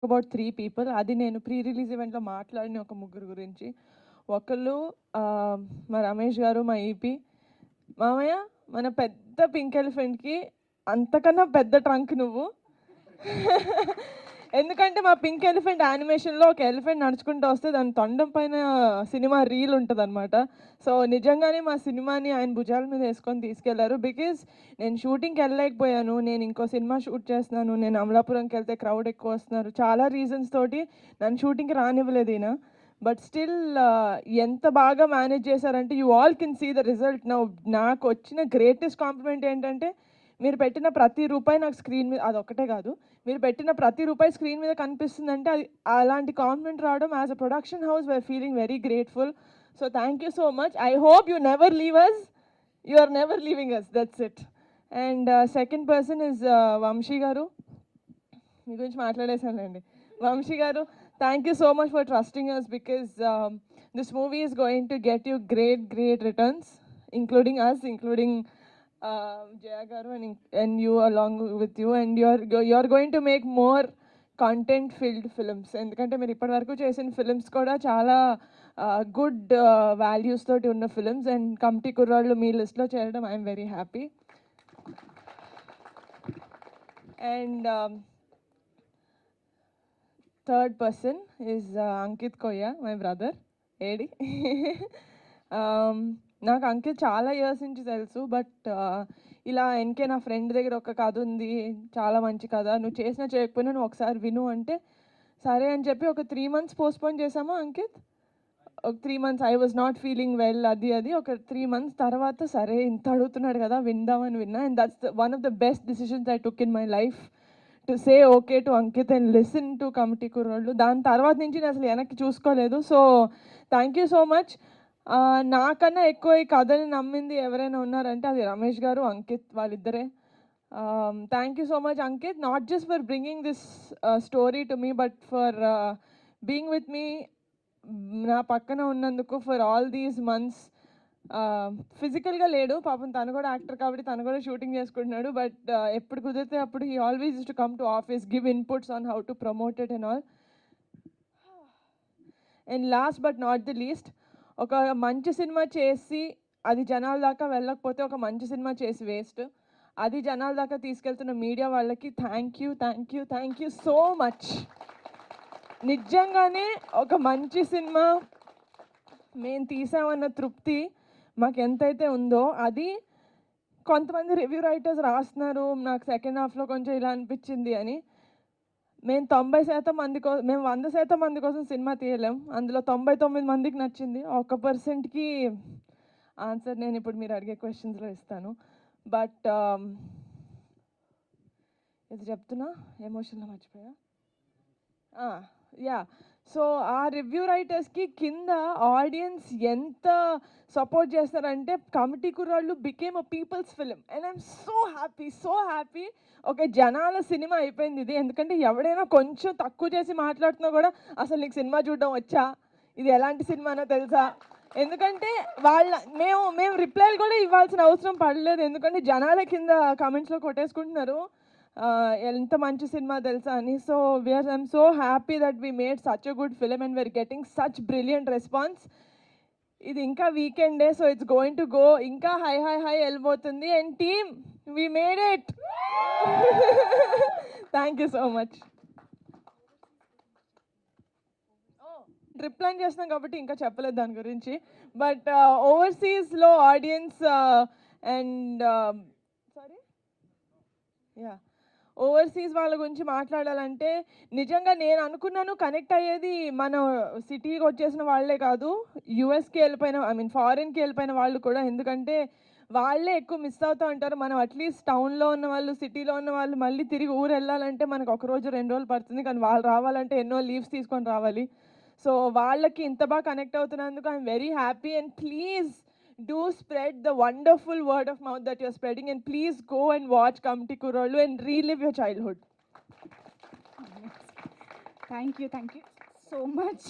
About 3 people. అది నేను pre release ఈవెంట్లో మాట్లాడిన ఒక ముగ్గురు గురించి. ఒకళ్ళు మా రమేష్ గారు, మా ఈపీ. మామయ్య, మన పెద్ద పింక్ ఎలిఫెంట్కి అంతకన్నా పెద్ద ట్రంక్ నువ్వు. ఎందుకంటే మా పింక్ ఎలిఫెంట్ యానిమేషన్లో ఒక ఎలిఫెంట్ నడుచుకుంటూ వస్తే దాని తొండం పైన సినిమా రీల్ ఉంటుంది అనమాట. సో నిజంగానే మా సినిమాని ఆయన భుజాల మీద వేసుకొని తీసుకెళ్లారు. బికాజ్ నేను షూటింగ్కి వెళ్ళలేకపోయాను, నేను ఇంకో సినిమా షూట్ చేస్తున్నాను, నేను అమలాపురంకి వెళ్తే క్రౌడ్ ఎక్కువ వస్తున్నారు, చాలా రీజన్స్ తోటి నన్ను షూటింగ్కి రానివ్వలేదు ఈయన. బట్ స్టిల్ ఎంత బాగా మేనేజ్ చేశారంటే you all can see the result now. నాకు వచ్చిన గ్రేటెస్ట్ కాంప్లిమెంట్ ఏంటంటే మీరు పెట్టిన ప్రతి రూపాయి నాకు స్క్రీన్ మీద, అదొక్కటే కాదు, మీరు పెట్టిన ప్రతి రూపాయి స్క్రీన్ మీద కనిపిస్తుందంటే అది అలాంటి కాంప్లిమెంట్ రావడం as a production house we are feeling very grateful. So thank you so much. I hope you never leave us. You are never leaving us, that's it. And second person is Vamshi garu. మీ గురించి మాట్లాడేశానండి. Vamshi garu, thank you so much for trusting us because this movie is going to get you great returns, including us, including Jaya garu and you along with you, and you're going to make more content filled films. ఎందుకంటే మీరు ఇప్పటి వరకు చేసిన films కూడా చాలా good values తోటి ఉన్న films, and committee కుర్రాళ్ళు మీ లిస్ట్లో చేరడం I'm very happy. And third person is Ankit కొయ్య, మై బ్రదర్. ఏడి. నాకు అంకిత్ చాలా ఇయర్స్ నుంచి తెలుసు, బట్ ఇలా ఎన్కే నా ఫ్రెండ్ దగ్గర ఒక కథ ఉంది, చాలా మంచి కథ, నువ్వు చేసినా చేయకపోయినా నువ్వు ఒకసారి విను అంటే సరే అని చెప్పి ఒక 3 months పోస్ట్పోన్ చేసామా అంకిత్? ఒక 3 months I was not feeling well, అది ఒక 3 months తర్వాత సరే ఇంత అడుగుతున్నాడు కదా విందామని విన్నా. And that's one of the best decisions I took in my life, to say okay to Ankit and listen to committee కుర్రోళ్ళు. దాని తర్వాత నుంచి నేను అసలు వెనక్కి చూసుకోలేదు. So thank you so much. నాకన్నా ఎక్కువ ఈ కథని నమ్మింది ఎవరైనా ఉన్నారంటే అది రమేష్ గారు, అంకిత్, వాళ్ళిద్దరే. Thank you so much Ankit, not just for bringing this story to me, but for being with me, నా పక్కన ఉన్నందుకు, ఫర్ ఆల్ దీస్ మంత్స్. ఫిజికల్గా లేడు పాపం, తను కూడా యాక్టర్ కాబట్టి తను కూడా షూటింగ్ చేసుకుంటున్నాడు, బట్ ఎప్పుడు కుదిరితే అప్పుడు he always use to come to office, give inputs on how to promote it and all. And last but not the least, ఒక మంచి సినిమా చేసి అది జనాల దాకా వెళ్ళకపోతే ఒక మంచి సినిమా చేసి వేస్ట్. అది జనాల దాకా తీసుకెళ్తున్న మీడియా వాళ్ళకి థ్యాంక్ యూ సో మచ్. నిజంగానే ఒక మంచి సినిమా మేము తీసామన్న తృప్తి మాకు ఎంతైతే ఉందో, అది కొంతమంది రివ్యూ రైటర్స్ రాస్తున్నారు నాకు సెకండ్ హాఫ్లో కొంచెం ఇలా అనిపించింది అని. మేము 90% మంది మేము 100% మంది కోసం సినిమా తీయలేం, అందులో 99 మందికి నచ్చింది. 1%కి ఆన్సర్ నేను ఇప్పుడు మీరు అడిగే క్వశ్చన్స్లో ఇస్తాను. బట్ ఇది చెప్తున్నా ఎమోషన్లో మర్చిపోయా. యా, సో ఆ రివ్యూ రైటర్స్కి కింద ఆడియన్స్ ఎంత సపోర్ట్ చేస్తారంటే కమిటీ కుర్రాళ్ళు became a peoples film, and I'm so happy. ఒక జనాల సినిమా అయిపోయింది ఇది. ఎందుకంటే ఎవడైనా కొంచెం తక్కువ చేసి మాట్లాడుతున్నా కూడా అసలు నీకు సినిమా చూడడం వచ్చా, ఇది ఎలాంటి సినిమానో తెలుసా, ఎందుకంటే మేము రిప్లైలు కూడా ఇవ్వాల్సిన అవసరం పడలేదు, ఎందుకంటే జనాల కింద కామెంట్స్లో కొట్టేసుకుంటున్నారు ఎంత మంచి సినిమా తెలుసా అని. So I'm so happy that we made such a good film and we're getting such brilliant response. ఇది ఇంకా వీకెండే, so it's going to go ఇంకా హై వెళ్ళిపోతుంది. And team, we made it. Thank you so much. Trip plan చేస్తున్నాం కాబట్టి ఇంకా చెప్పలేదు దాని గురించి. బట్ ఓవర్సీస్లో audience and sorry yeah overseas వాళ్ళ గురించి మాట్లాడాలంటే నిజంగా నేను అనుకున్నాను కనెక్ట్ అయ్యేది మన సిటీకి వచ్చేసిన వాళ్ళే కాదు, యూఎస్కి వెళ్ళిపోయిన ఫారిన్కి వెళ్ళిపోయిన వాళ్ళు కూడా. ఎందుకంటే వాళ్ళే ఎక్కువ మిస్ అవుతూ ఉంటారు. మనం అట్లీస్ట్ టౌన్లో ఉన్న వాళ్ళు, సిటీలో ఉన్న వాళ్ళు మళ్ళీ తిరిగి ఊరు వెళ్ళాలంటే మనకు 1 రోజు 2 రోజులు పడుతుంది, కానీ వాళ్ళు రావాలంటే ఎన్నో లీవ్స్ తీసుకొని రావాలి. సో వాళ్ళకి ఇంత బాగా కనెక్ట్ అవుతున్నందుకు I'm very happy. And please do spread the wonderful word of mouth that you're spreading, and please go and watch Kamti Kurollu and relive your childhood. Thank you so much.